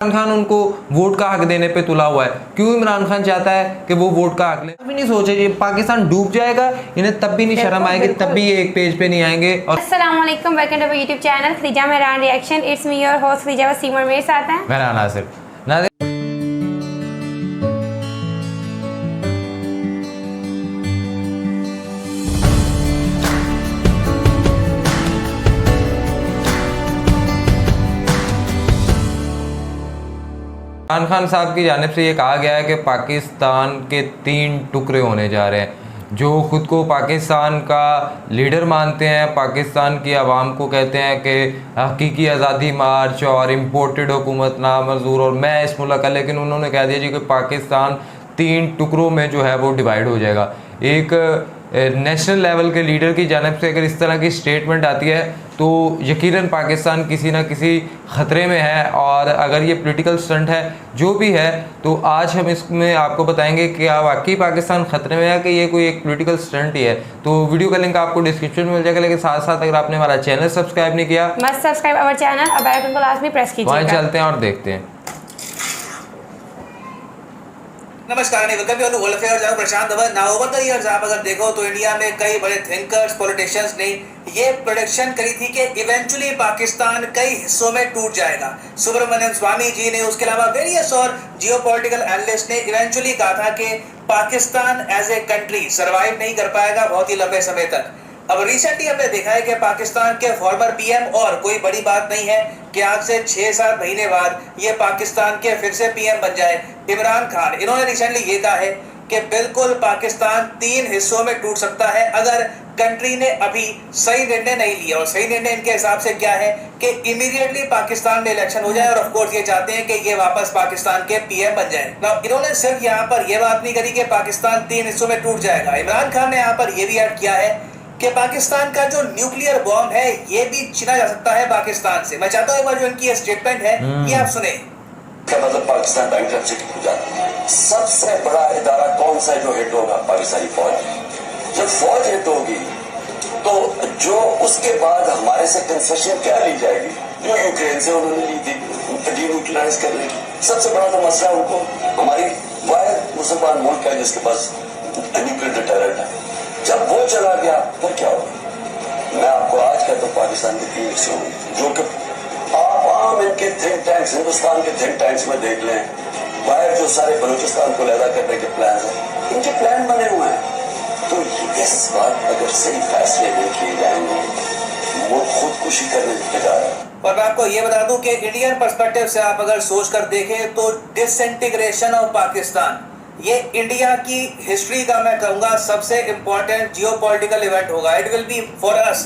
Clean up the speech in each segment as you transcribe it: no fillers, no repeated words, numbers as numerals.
इमरान खान उनको वोट का हक देने पे तुला हुआ है। क्यों इमरान खान चाहता है कि वो वोट का हक ले? भी नहीं सोचे ये पाकिस्तान डूब जाएगा, इन्हें तब भी नहीं शर्म आएगी, तब भी ये एक पेज पे नहीं आएंगे। और अस्सलाम वालेकुम, welcome to YouTube channel Khadija Mehran reaction. It's me your host Khadija Waseem और मेरे साथ हैं मेरा नासिर। इमरान खान साहब की जानिब से ये कहा गया है कि पाकिस्तान के 3 टुकड़े होने जा रहे हैं। जो ख़ुद को पाकिस्तान का लीडर मानते हैं, पाकिस्तान की आवाम को कहते हैं कि हकीकी आज़ादी मार्च और इम्पोर्टेड हुकूमत नामंजूर और मैं इस मुल्क का, लेकिन उन्होंने कह दिया जी कि पाकिस्तान 3 टुकड़ों में जो है वो डिवाइड हो जाएगा। एक नेशनल लेवल के लीडर की जानिब से अगर इस तरह की स्टेटमेंट आती है तो यकीनन पाकिस्तान किसी न किसी ख़तरे में है। और अगर ये पॉलिटिकल स्टंट है जो भी है, तो आज हम इसमें आपको बताएंगे कि क्या वाकई पाकिस्तान ख़तरे में है कि ये कोई एक पॉलिटिकल स्टंट ही है। तो वीडियो का लिंक आपको डिस्क्रिप्शन में मिल जाएगा, लेकिन साथ साथ अगर आपने हमारा चैनल सब्सक्राइब नहीं किया, मस्ट सब्सक्राइब अवर चैनल और बेल आइकन को लाजमी प्रेस कीजिएगा। वहाँ चलते हैं और देखते हैं। नमस्कार, world affair Prashant Dhawan. Now over the years आप अगर देखो तो इंडिया में कई बड़े थिंकर्स, पॉलिटिशियंस ने ये प्रेडिक्शन करी थी कि इवेंचुअली पाकिस्तान कई हिस्सों में टूट जाएगा। सुब्रमण्यम स्वामी जी ने, उसके अलावा वेरियस और जियोपॉलिटिकल एनालिस्ट ने इवेंचुअली कहा था कि Pakistan as a country survive नहीं कर पाएगा बहुत ही लंबे समय तक। अब रिसेंटली हमने देखा है कि पाकिस्तान के फॉर्मर पीएम, और कोई बड़ी बात नहीं है कि आज से 6-7 महीने बाद ये पाकिस्तान के फिर से पीएम बन जाए, इमरान खान। इन्होंने रिसेंटली ये कहा है कि बिल्कुल पाकिस्तान 3 हिस्सों में टूट सकता है अगर कंट्री ने अभी सही निर्णय नहीं लिया। और सही निर्णय इनके हिसाब से क्या है कि इमीडिएटली पाकिस्तान में इलेक्शन हो जाए, और ऑफ कोर्स ये चाहते हैं कि ये वापस पाकिस्तान के पीएम बन जाए। नाउ इन्होंने सिर्फ यहाँ पर यह बात नहीं करी कि पाकिस्तान 3 हिस्सों में टूट जाएगा। इमरान खान ने यहाँ पर यह भी ऐड किया है कि पाकिस्तान का जो न्यूक्लियर बॉम्ब है ये भी छीना जा सकता है पाकिस्तान से। मैं चाहता हूँ एक बार जो इनकी स्टेटमेंट है ये आप सुने। मतलब पाकिस्तान बैंकरप्सी हो जाता है। सबसे बड़ा इदारा कौन सा जो हिट होगा? पाकिस्तानी फौज। जब फौज हिट होगी तो जो उसके बाद हमारे से कंसेशन क्या ली जाएगी जो यूक्रेन से उन्होंने ली थी, डीन्यूक्लियराइज करने की। सबसे बड़ा तो मसला उनको हमारी वायद मुसलमान मुल्क है जिसके पास न्यूक्लियर डिटरेंट है। जब वो चला गया फिर क्या होगा? मैं आपको आज कहता हूँ पाकिस्तान के 3 हिस्से होंगे, जो कि आप आम इनके थिंक टैंक्स, हिंदुस्तान के थिंक टैंक्स में देख लें। बाहर जो सारे बलूचिस्तान को लहदा करने के प्लान हैं, इनके प्लान बने हुए हैं। तो इस बात अगर सही फैसले नहीं किए जाएंगे वो खुदकुशी करने जा रहा है। और मैं आपको ये बता दूं कि इंडियन पर्सपेक्टिव से आप अगर सोच कर देखें तो डिसइंटीग्रेशन ऑफ पाकिस्तान ये इंडिया की हिस्ट्री का, मैं कहूँगा, सबसे इम्पोर्टेंट जियोपॉलिटिकल इवेंट होगा। It will be for us.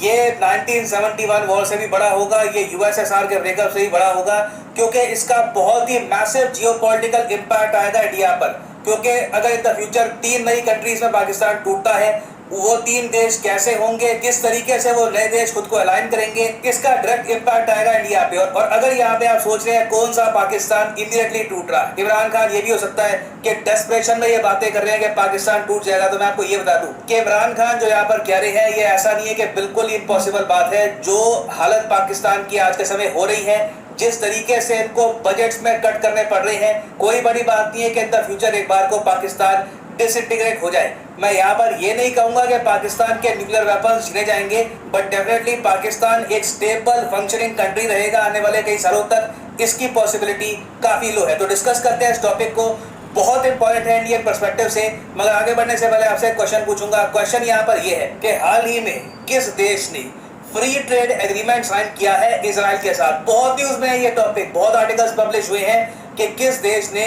ये 1971 वॉर से भी बड़ा होगा, ये यूएसएसआर के ब्रेकअप से भी बड़ा होगा, क्योंकि इसका बहुत ही मैसिव जियोपॉलिटिकल इम्पैक्ट आएगा इंडिया पर। क्योंकि अगर इन द फ्यूचर 3 नई कंट्रीज में पाकिस्तान टूटता है, वो 3 देश कैसे होंगे, किस तरीके से वो नए देश खुद को अलाइन करेंगे, इसका डायरेक्ट इम्पैक्ट आएगा इंडिया पे। और अगर यहाँ पे आप सोच रहे हैं कौन सा पाकिस्तान इमीडिएटली टूट रहा है, इमरान खान ये भी हो सकता है कि डेस्परेशन में ये बातें कर रहे हैं कि पाकिस्तान टूट जाएगा। तो मैं आपको ये बता दूं कि इमरान खान जो यहाँ पर कह रहे हैं ये ऐसा नहीं है कि बिल्कुल इम्पॉसिबल बात है। जो हालत पाकिस्तान की आज के समय हो रही है, जिस तरीके से इनको बजट्स में कट करने पड़ रहे हैं, कोई बड़ी बात नहीं है कि इन द फ्यूचर एक बार को पाकिस्तान डिसइंटीग्रेट हो जाए। मैं यहाँ पर ये नहीं कहूंगा कि पाकिस्तान के न्यूक्लियर वेपन्स छीने जाएंगे, बट डेफिनेटली पाकिस्तान एक स्टेबल फंक्शनिंग कंट्री रहेगा आने वाले कई सालों तक। इसकी पॉसिबिलिटी काफी लो है। तो डिस्कस करते हैं इस टॉपिक को, बहुत इंपॉर्टेंट है इंडियन पर्सपेक्टिव से। मगर आगे बढ़ने से पहले आपसे एक क्वेश्चन पूछूंगा। क्वेश्चन यहाँ पर यह है कि हाल ही में किस देश ने फ्री ट्रेड एग्रीमेंट साइन किया है इजराइल के साथ? बहुत न्यूज में है ये टॉपिक, बहुत आर्टिकल्स पब्लिश हुए हैं कि किस देश ने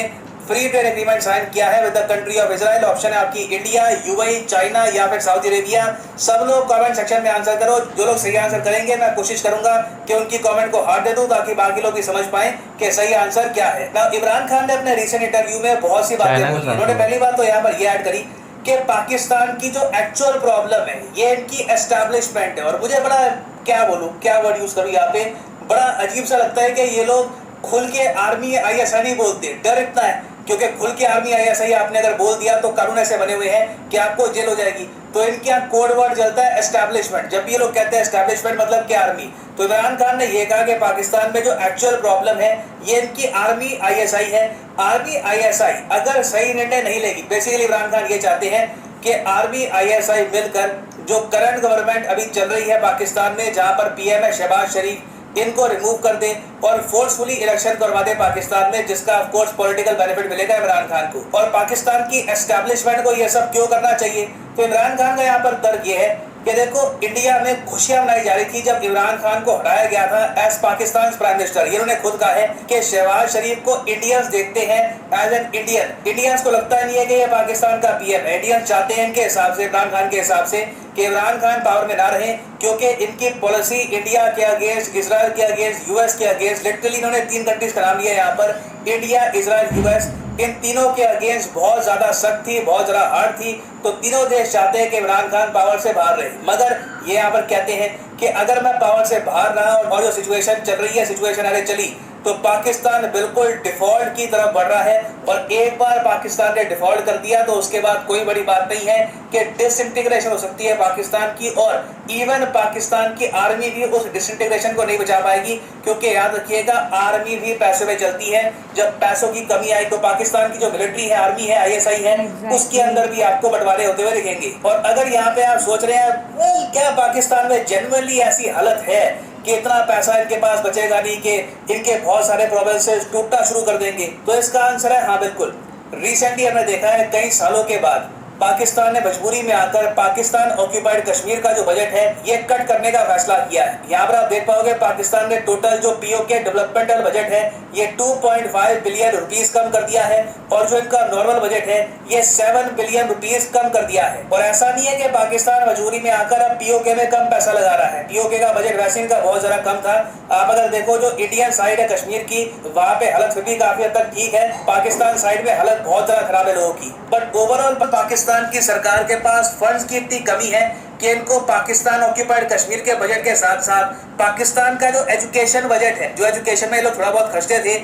फ्री ट्रेड एग्रीमेंट साइन किया है with the country of Israel. Option है आपकी इंडिया, यूएई, चाइना या फिर सऊदी अरेबिया। सब लोग कमेंट सेक्शन में आंसर करो। जो लोग सही आंसर करेंगे मैं कोशिश करूंगा कि उनकी कमेंट को हार्ट दे दूं ताकि बाकी लोग भी समझ पाएं कि सही आंसर क्या है। ना इमरान खान ने अपने रिसेंट इंटरव्यू में बहुत सी बातें बोली। उन्होंने पहली बात तो यहाँ पर ये ऐड करी कि पाकिस्तान की जो एक्चुअल प्रॉब्लम है ये इनकी एस्टैब्लिशमेंट है। और मुझे बड़ा, क्या बोलूं, क्या वर्ड यूज करूं यहाँ पे, बड़ा अजीब सा लगता है कि ये लोग खुल के आर्मी ISI नहीं बोलते। डर इतना है क्योंकि खुल के आर्मी ISI आपने अगर बोल दिया तो कानून ऐसे बने हुए हैं कि आपको जेल हो जाएगी। तो इनके यहाँ कोड वर्ड चलता है एस्टैब्लिशमेंट। जब भी ये लोग कहते हैं एस्टैब्लिशमेंट मतलब क्या आर्मी, तो इमरान खान ने ये कहा कि पाकिस्तान में जो एक्चुअल प्रॉब्लम है ये इनकी आर्मी ISI है। आर्मी ISI अगर सही निर्णय नहीं लेगी, बेसिकली इमरान खान ये चाहते हैं कि आर्मी ISI मिलकर जो करंट गवर्नमेंट अभी चल रही है पाकिस्तान में, जहां पर PM है शहबाज शरीफ, इनको रिमूव कर दें और फोर्सफुली इलेक्शन करवा दें पाकिस्तान में, जिसका ऑफ कोर्स पॉलिटिकल बेनिफिट मिलेगा इमरान खान को। और पाकिस्तान की एस्टैब्लिशमेंट को ये सब क्यों करना चाहिए, तो इमरान खान का यहाँ पर तर्क ये है कि देखो इंडिया में खुशियां मनाई जा रही थी जब इमरान खान को हटाया गया था एज पाकिस्तान प्राइम मिनिस्टर। इन्होंने खुद कहा है कि शहबाज शरीफ को इंडियंस देखते हैं एज एन इंडियन। इंडियंस को लगता नहीं है कि ये पाकिस्तान का PM है। इंडियंस चाहते हैं इनके हिसाब से, इमरान खान के हिसाब से, कि इमरान खान पावर में ना रहे, क्योंकि इनकी पॉलिसी इंडिया के अगेंस्ट, इजराइल के अगेंस्ट, US के अगेंस्ट, लिटरली इन्होंने 3 कंट्रीज का नाम लिया यहाँ पर, इंडिया, इजराइल, US, इन तीनों के अगेंस्ट बहुत ज्यादा सख्त थी, बहुत ज्यादा हार्ड थी। तो तीनों देश चाहते हैं कि इमरान खान पावर से बाहर रहे। मगर ये यहाँ पर कहते हैं कि अगर मैं पावर से बाहर रहा और जो सिचुएशन चल रही है, सिचुएशन आगे चली, तो पाकिस्तान बिल्कुल डिफॉल्ट की तरफ बढ़ रहा है। और एक बार पाकिस्तान ने डिफॉल्ट कर दिया तो उसके बाद कोई बड़ी बात नहीं है कि डिसइंटीग्रेशन हो सकती है पाकिस्तान की, और इवन पाकिस्तान की आर्मी भी उस डिसइंटीग्रेशन को नहीं बचा पाएगी। क्योंकि याद रखिएगा, आर्मी भी पैसे में चलती है। जब पैसों की कमी आई तो पाकिस्तान की जो मिलिट्री है, आर्मी है, ISI है, उसके अंदर भी आपको बंटवारे होते हुए दिखेंगे। और अगर यहाँ पे आप सोच रहे हैं क्या पाकिस्तान में जेन्युइनली ऐसी हालत है कि इतना पैसा इनके पास बचेगा नहीं कि इनके बहुत सारे प्रोविंसेस टूटना शुरू कर देंगे, तो इसका आंसर है हाँ, बिल्कुल। रिसेंटली हमने देखा है कई सालों के बाद पाकिस्तान ने मजबूरी में आकर पाकिस्तान ऑक्यूपाइड कश्मीर का जो बजट है ये कट करने का फैसला किया है। यहाँ पर आप देख पाओगे पाकिस्तान ने टोटल जो POK डेवलपमेंटल बजट है ये 2.5 बिलियन रुपीस कम कर दिया है, और जो इनका नॉर्मल बजट है ये 7 बिलियन रुपीस कम कर दिया है। और ऐसा नहीं है कि पाकिस्तान मजबूरी में आकर अब POK में कम पैसा लगा रहा है। POK का बजट वैसे इनका बहुत ज्यादा कम था। आप अगर देखो जो इंडियन साइड है कश्मीर की, वहाँ पे हालत फिर भी काफी हद तक ठीक है। पाकिस्तान साइड में हालत बहुत ज्यादा खराब है लोगों की। बट ओवरऑल पाकिस्तान की सरकार के पास फंड्स की इतनी कमी है कि इनको पाकिस्तान ऑक्यूपाइड कश्मीर के बजट के साथ साथ पाकिस्तान का जो एजुकेशन बजट है, जो एजुकेशन में ये लोग थोड़ा बहुत खर्चते थे,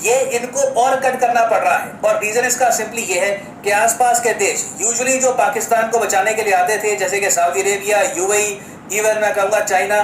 ये इनको और कट करना पड़ रहा है। और रीजन इसका सिंपली ये है कि आसपास के देश यूजुअली जो पाकिस्तान को बचाने के लिए आते थे, जैसे कि सऊदी अरेबिया, UAE, इवन मैं कहूँगा चाइना,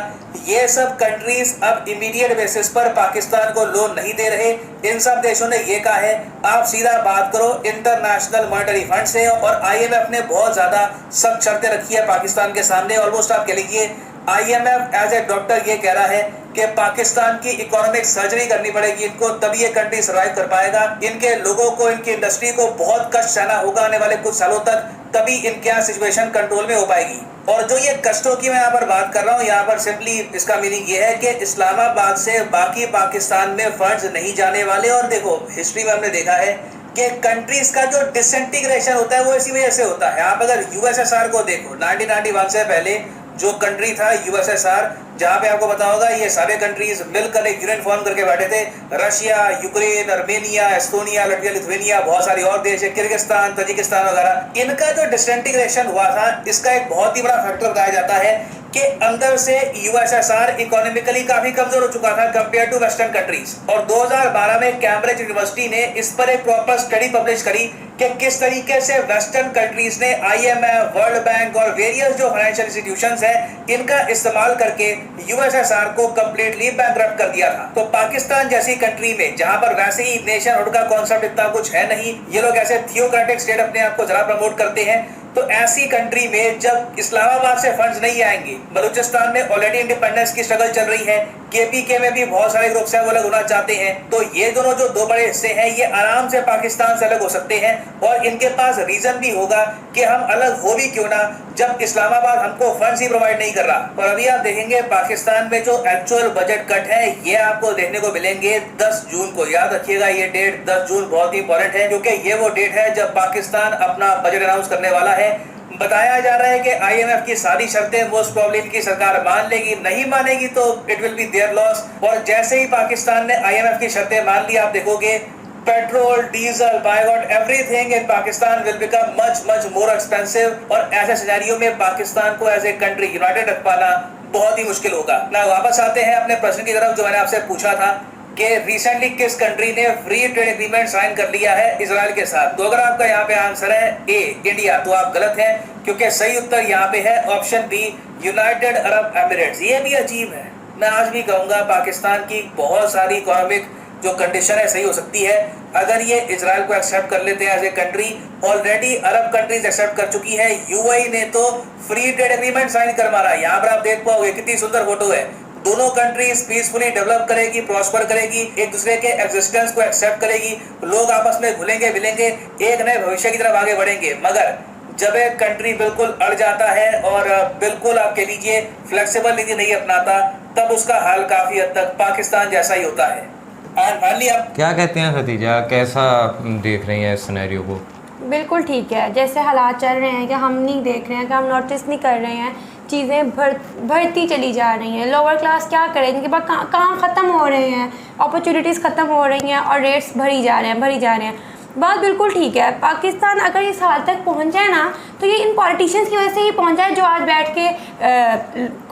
ये सब कंट्रीज अब इमीडिएट बेसिस पर पाकिस्तान को लोन नहीं दे रहे। इन सब देशों ने ये कहा है आप सीधा बात करो इंटरनेशनल मॉनेटरी फंड से, और IMF ने बहुत ज्यादा सख्त शर्तें रखी है पाकिस्तान के सामने। ऑलमोस्ट आप कह लीजिए IMF एज ए डॉक्टर ये कह रहा है कि पाकिस्तान की इकोनॉमिक सर्जरी करनी पड़ेगी इनको, तभी ये कंट्री सर्वाइव कर पाएगा। इनके लोगों को, इनकी इंडस्ट्री को बहुत कष्ट सहना होगा आने वाले कुछ सालों तक, तभी इनके यहाँ सिचुएशन कंट्रोल में हो पाएगी। और जो ये कष्टों की मैं यहाँ पर बात कर रहा हूँ, यहाँ पर सिंपली इसका मीनिंग ये है कि इस्लामाबाद से बाकी पाकिस्तान में फंड्स नहीं जाने वाले। और देखो हिस्ट्री में हमने देखा है कि कंट्रीज का जो डिसइंटीग्रेशन होता है वो इसी वजह से होता है। आप अगर USSR को देखो, 1991 से पहले जो कंट्री था USSR, जहाँ पे आपको पता होगा ये सारे कंट्रीज मिलकर एक यूनियन फॉर्म करके बैठे थे। Russia, Ukraine, Armenia, Estonia, Latvia, Lithuania, बहुत सारी और देश है, किर्गिस्तान, तजिकिस्तान वगैरह। इनका जो डिसइंटीग्रेशन हुआ था, इसका एक बहुत ही बड़ा फैक्टर बताया जाता है कि अंदर से USSR इकोनॉमिकली काफी कमजोर हो चुका था कंपेयर टू वेस्टर्न कंट्रीज। और 2012 में कैम्ब्रिज यूनिवर्सिटी ने इस पर एक प्रॉपर स्टडी पब्लिश करी कि किस तरीके से वेस्टर्न कंट्रीज ने IMF, वर्ल्ड बैंक और वेरियस जो फाइनेंशियल इंस्टीट्यूशंस हैं इनका इस्तेमाल करके USSR को कंप्लीटली बैंकरप्ट कर दिया था। तो पाकिस्तान जैसी कंट्री में, जहां पर वैसे ही नेशनहुड का कॉन्सेप्ट इतना कुछ है नहीं, ये लोग ऐसे थियोक्रेटिक स्टेट अपने आप को जरा प्रमोट करते हैं, तो ऐसी कंट्री में जब इस्लामाबाद से फंड्स नहीं आएंगे, बलूचिस्तान में ऑलरेडी इंडिपेंडेंस की स्ट्रगल चल रही है, KPK में भी बहुत सारे ग्रुप्स हैं वो अलग होना चाहते हैं, तो ये दोनों जो दो बड़े हिस्से हैं ये आराम से पाकिस्तान से अलग हो सकते हैं। और इनके पास रीजन भी होगा कि हम अलग हो भी क्यों ना, जब इस्लामाबाद हमको फंड्स ही प्रोवाइड नहीं कर रहा। और अभी आप देखेंगे पाकिस्तान में जो एक्चुअल बजट कट है ये आपको देखने को मिलेंगे 10 जून को। याद रखिएगा ये डेट 10 जून बहुत ही इंपॉर्टेंट है, क्योंकि ये वो डेट है जब पाकिस्तान अपना बजट अनाउंस करने वाला है। बताया जा रहा है कि IMF की सारी शर्तें मोस्ट प्रोबेबली इनकी सरकार मान लेगी, नहीं मानेगी तो it will be there loss. और जैसे ही पाकिस्तान ने IMF की शर्तें मान ली, आप देखोगे petrol, diesel, by God everything in Pakistan will become much more expensive. और ऐसे सिनेरियो में पाकिस्तान को एज ए कंट्री यूनाइटेड रख पाना बहुत ही मुश्किल होगा ना। वापस आते हैं अपने प्रश्न की तरफ जो मैंने आपसे पूछा था कि रिसेंटली किस कंट्री ने फ्री ट्रेड एग्रीमेंट साइन कर लिया है इजराइल के साथ। तो अगर आपका यहाँ पे आंसर है ए इंडिया, तो आप गलत हैं, क्योंकि सही उत्तर यहाँ पे है option B United Arab Emirates. ये भी अजीब है। मैं आज भी कहूँगा पाकिस्तान की बहुत सारी इकोनॉमिक जो कंडीशन है सही हो सकती है अगर ये इजराइल को एक्सेप्ट कर लेते हैं as a country. Already Arab countries accept कर चुकी है। यूएई ने तो फ्री ट्रेड एग्रीमेंट साइन कर मारा। यहाँ पर आप देख पाओगे कितनी सुंदर फोटो है। दोनों कंट्रीज पीसफुली डेवलप करेगी, प्रॉस्पर करेगी, एक दूसरे के एग्जिस्टेंस को एक्सेप्ट करेगी, लोग आपस में घुलेंगे मिलेंगे, एक नए भविष्य की तरफ आगे बढ़ेंगे। मगर जब एक कंट्री बिल्कुल अड़ जाता है और बिल्कुल आप कह लीजिए फ्लेक्सिबल नीति नहीं अपनाता, तब उसका हाल काफी हद तक पाकिस्तान जैसा ही होता है। एंड फाइनली आप क्या कहते हैं खतीजा, कैसा देख रही हैं इस सिनेरियो को? बिल्कुल ठीक है, जैसे हालात चल रहे हैं कि हम नहीं देख रहे हैं, कि हम नोटिस नहीं कर रहे हैं, चीज़ें बढ़ती चली जा रही हैं। लोअर क्लास क्या करें, इनके पास कहाँ ख़त्म हो रहे हैं, अपॉर्चुनिटीज़ ख़त्म हो रही हैं और रेट्स भरी जा रहे हैं। बात बिल्कुल ठीक है। पाकिस्तान अगर इस हाल तक पहुंच जाए ना, तो ये इन पॉलिटिशियंस की वजह से ही पहुंचा है, जो आज बैठ के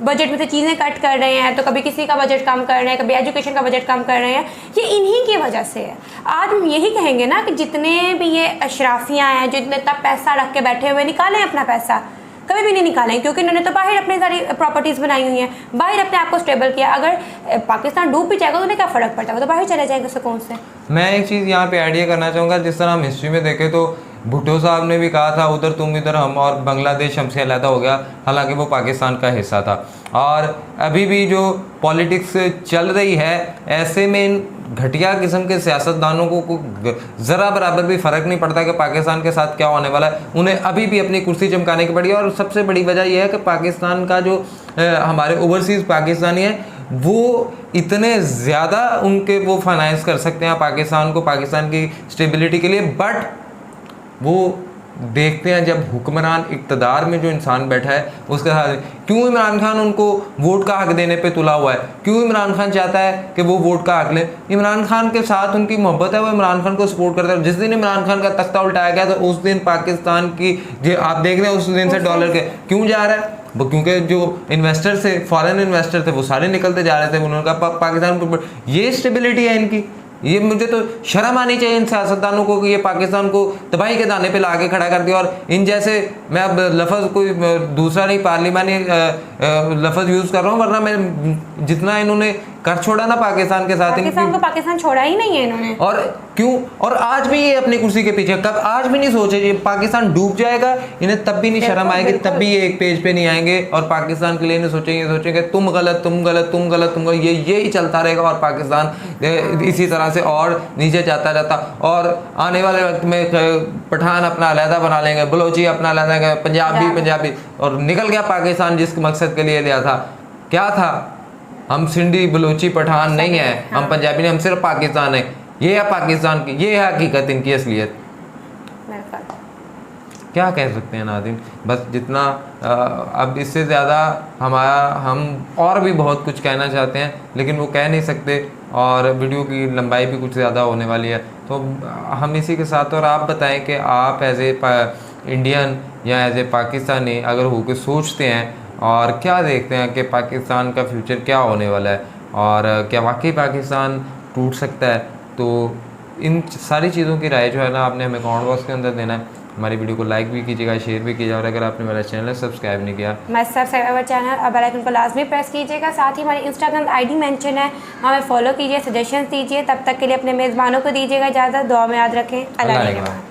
बजट में से चीज़ें कट कर रहे हैं। तो कभी किसी का बजट कम कर रहे हैं, कभी एजुकेशन का बजट कम कर रहे हैं। ये इन्हीं की वजह से है। आज हम यही कहेंगे ना कि जितने भी ये अशराफियाँ हैं, जो इतना इतना पैसा रख के बैठे हुए, निकालें अपना पैसा। कभी भी नहीं निकालेंगे, क्योंकि इन्होंने तो बाहर अपनी सारी प्रॉपर्टीज़ बनाई हुई हैं, बाहर अपने आप को स्टेबल किया। अगर पाकिस्तान डूब भी जाएगा तो उन्हें क्या फ़र्क पड़ता है, वो तो बाहर चले जाएंगे सुकून से। मैं एक चीज़ यहाँ पे आइडिया करना चाहूँगा। जिस तरह हम हिस्ट्री में देखें तो भुट्टो साहब ने भी कहा था उधर तुम इधर हम, और बांग्लादेश हमसे अलग हो गया, हालांकि वो पाकिस्तान का हिस्सा था। और अभी भी जो पॉलिटिक्स चल रही है, ऐसे में इन घटिया किस्म के सियासतदानों को ज़रा बराबर भी फ़र्क नहीं पड़ता कि पाकिस्तान के साथ क्या होने वाला है। उन्हें अभी भी अपनी कुर्सी चमकाने की पड़ी। और सबसे बड़ी वजह यह है कि पाकिस्तान का जो हमारे ओवरसीज़ पाकिस्तानी है, वो इतने ज़्यादा उनके वो फाइनेंस कर सकते हैं पाकिस्तान को, पाकिस्तान की स्टेबिलिटी के लिए। बट वो देखते हैं जब हुक्मरान इक़्तिदार में जो इंसान बैठा है उसके साथ क्यों इमरान खान उनको वोट का हक देने पे तुला हुआ है, क्यों इमरान खान चाहता है कि वो वोट का हक ले। इमरान खान के साथ उनकी मोहब्बत है, वो इमरान खान को सपोर्ट करता है। जिस दिन इमरान खान का तख्ता उल्टाया गया तो उस दिन पाकिस्तान की जो आप देख रहे हैं, उस दिन से डॉलर के क्यों जा रहा है वो, क्योंकि जो इन्वेस्टर थे, फॉरेन इन्वेस्टर थे, वो सारे निकलते जा रहे थे। उन्होंने कहा पाकिस्तान को, ये स्टेबिलिटी है इनकी। ये मुझे तो शर्म आनी चाहिए इन सियासतदानों को कि ये पाकिस्तान को तबाही के दाने पे ला के खड़ा कर दिया। और इन जैसे, मैं अब लफ्ज़ कोई दूसरा नहीं पार्लिमानी लफ्ज़ यूज़ कर रहा हूँ, वरना मैं जितना इन्होंने कर छोड़ा ना पाकिस्तान के साथ, पाकिस्तान छोड़ा ही नहीं है इन्होंने। और क्यों, और आज भी ये अपनी कुर्सी के पीछे, कब आज भी नहीं सोचे ये पाकिस्तान डूब जाएगा, इन्हें तब भी नहीं शर्म आएगी, तब भी ये एक पेज पे नहीं आएंगे और पाकिस्तान के लिए नहीं सोचेंगे तुम गलत, तुम गलत, तुम गलत, तुम गलत। ये ही चलता रहेगा और पाकिस्तान इसी तरह से और नीचे जाता जाता। और आने वाले वक्त में पठान अपना अलहदा बना लेंगे, बलोची अपना अलहदा, पंजाबी, और निकल गया पाकिस्तान जिस मकसद के लिए लिया था। क्या था? हम सिंधी बलोची पठान नहीं है, हम पंजाबी नहीं, हम सिर्फ पाकिस्तान है। ये है पाकिस्तान की, ये है हकीकत, इनकी असलियत। क्या कह सकते हैं नाज़रीन, बस जितना अब इससे ज़्यादा हम और भी बहुत कुछ कहना चाहते हैं, लेकिन वो कह नहीं सकते और वीडियो की लंबाई भी कुछ ज़्यादा होने वाली है। तो हम इसी के साथ, और आप बताएं कि आप एज ए इंडियन या एज ए पाकिस्तानी अगर होकर सोचते हैं और क्या देखते हैं कि पाकिस्तान का फ्यूचर क्या होने वाला है और क्या वाकई पाकिस्तान टूट सकता है, तो इन सारी चीज़ों की राय जो है ना आपने हमें कमेंट बॉक्स के अंदर देना है। हमारी वीडियो को लाइक भी कीजिएगा, शेयर भी कीजिएगा, और अगर आपने मेरा चैनल सब्सक्राइब नहीं किया, सब्सक्राइब चैनल और बेल आइकन को लाजमी प्रेस कीजिएगा। साथ ही हमारी इंस्टाग्राम आईडी मेंशन है, हमें फॉलो कीजिए, सजेशंस दीजिए। तब तक के लिए अपने मेज़बानों को दीजिएगा इजाज़त। दुआ में याद रखें। अल्लाह।